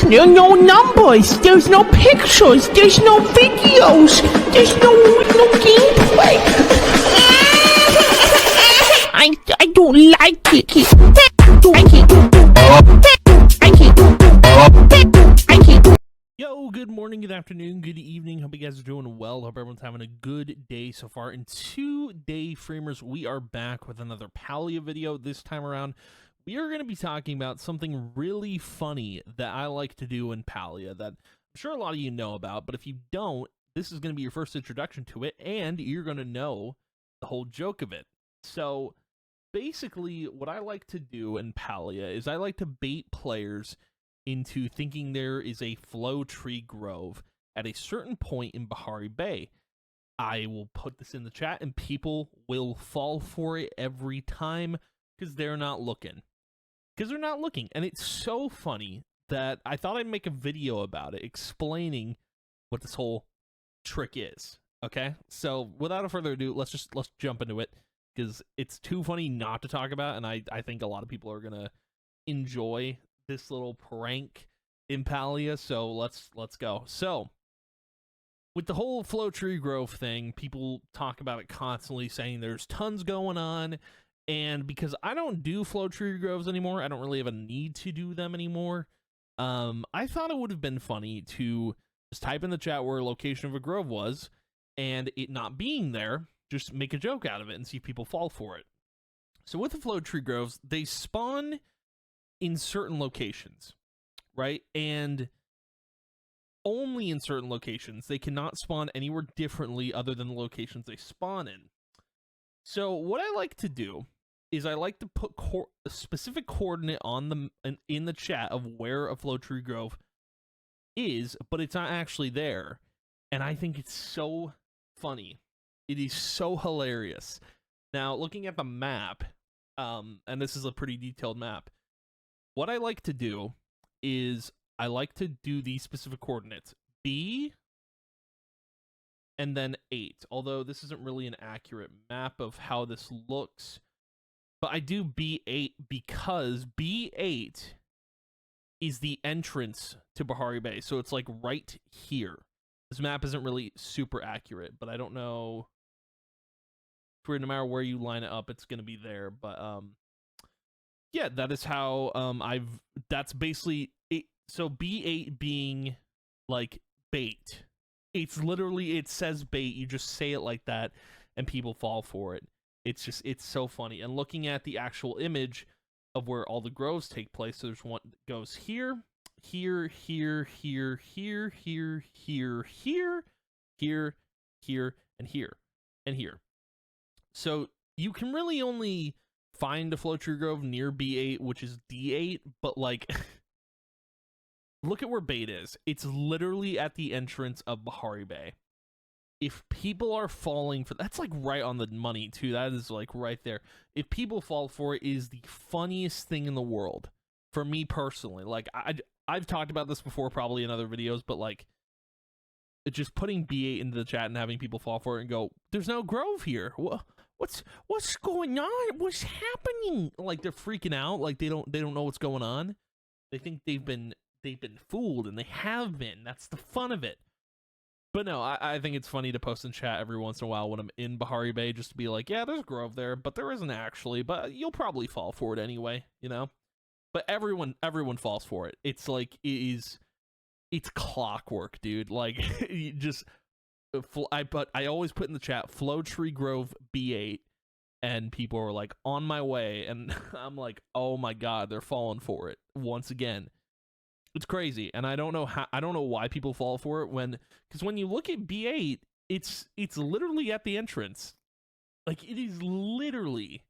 no numbers, there's no pictures, there's no videos, there's no gameplay. I don't like it. Yo, good morning, good afternoon, good evening. Hope you guys are doing well. Hope everyone's having a good day so far. In 2-day framers, we are back with another Palia video. This time around, we are going to be talking about something really funny that I like to do in Palia that I'm sure a lot of you know about, but if you don't, this is going to be your first introduction to it, and you're going to know the whole joke of it. So, basically, what I like to do in Palia is I like to bait players into thinking there is a flow tree grove at a certain point in Bahari Bay. I will put this in the chat and people will fall for it every time because they're not looking. And it's so funny that I thought I'd make a video about it explaining what this whole trick is. Okay? So without further ado, let's jump into it because it's too funny not to talk about, and I think a lot of people are gonna enjoy this little prank in Palia, so let's go. So, with the whole flow tree grove thing, people talk about it constantly, saying there's tons going on, and because I don't do flow tree groves anymore, I don't really have a need to do them anymore, I thought it would have been funny to just type in the chat where a location of a grove was, and it not being there, just make a joke out of it and see if people fall for it. So with the flow tree groves, they spawn in certain locations, right? And only in certain locations. They cannot spawn anywhere differently other than the locations they spawn in. So what I like to do is I like to put a specific coordinate on in the chat of where a flow tree grove is, but it's not actually there. And I think it's so funny. It is so hilarious. Now, looking at the map, and this is a pretty detailed map, what I like to do is I like to do these specific coordinates, B and then 8, although this isn't really an accurate map of how this looks, but I do B8 because B8 is the entrance to Bahari Bay, so it's like right here. This map isn't really super accurate, but I don't know, for no matter where you line it up, it's going to be there, but yeah, that is how that's basically it. So B8 being like bait. It's literally, it says bait. You just say it like that and people fall for it. It's so funny. And looking at the actual image of where all the groves take place, so there's one that goes here, here, here, here, here, here, here, here, here, here, and here, and here. So you can really only find a flow tree grove near B8, which is D8, but like, look at where bait is. It's literally at the entrance of Bahari Bay. If people are falling for, that's like right on the money too. That is like right there. If people fall for it, is the funniest thing in the world for me personally. Like I've talked about this before, probably in other videos, but like just putting B8 into the chat and having people fall for it and go, "There's no grove here. What's going on? What's happening?" Like they're freaking out. Like they don't know what's going on. They think they've been fooled, and they have been. That's the fun of it. But no, I think it's funny to post in chat every once in a while when I'm in Bahari Bay, just to be like, yeah, there's a grove there, but there isn't actually. But you'll probably fall for it anyway, you know. But everyone falls for it. It's like it's clockwork, dude. Like you just. I always put in the chat flow tree grove B8, and people are like on my way, and I'm like, oh my god, they're falling for it once again. It's crazy, and I don't know why people fall for it because when you look at B8, it's literally at the entrance. Like it is literally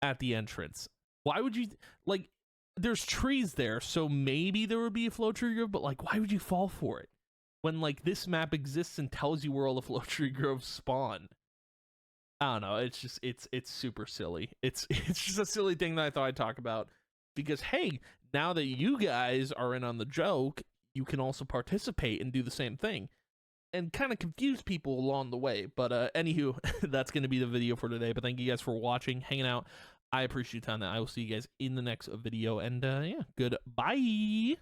at the entrance. Why would you like? There's trees there, so maybe there would be a flow tree grove, but like, why would you fall for it when like this map exists and tells you where all the flow tree groves spawn? I don't know. It's just it's super silly. It's just a silly thing that I thought I'd talk about because hey, now that you guys are in on the joke, you can also participate and do the same thing and kind of confuse people along the way. But anywho, that's going to be the video for today. But thank you guys for watching, hanging out. I appreciate your time. I will see you guys in the next video. And yeah, goodbye.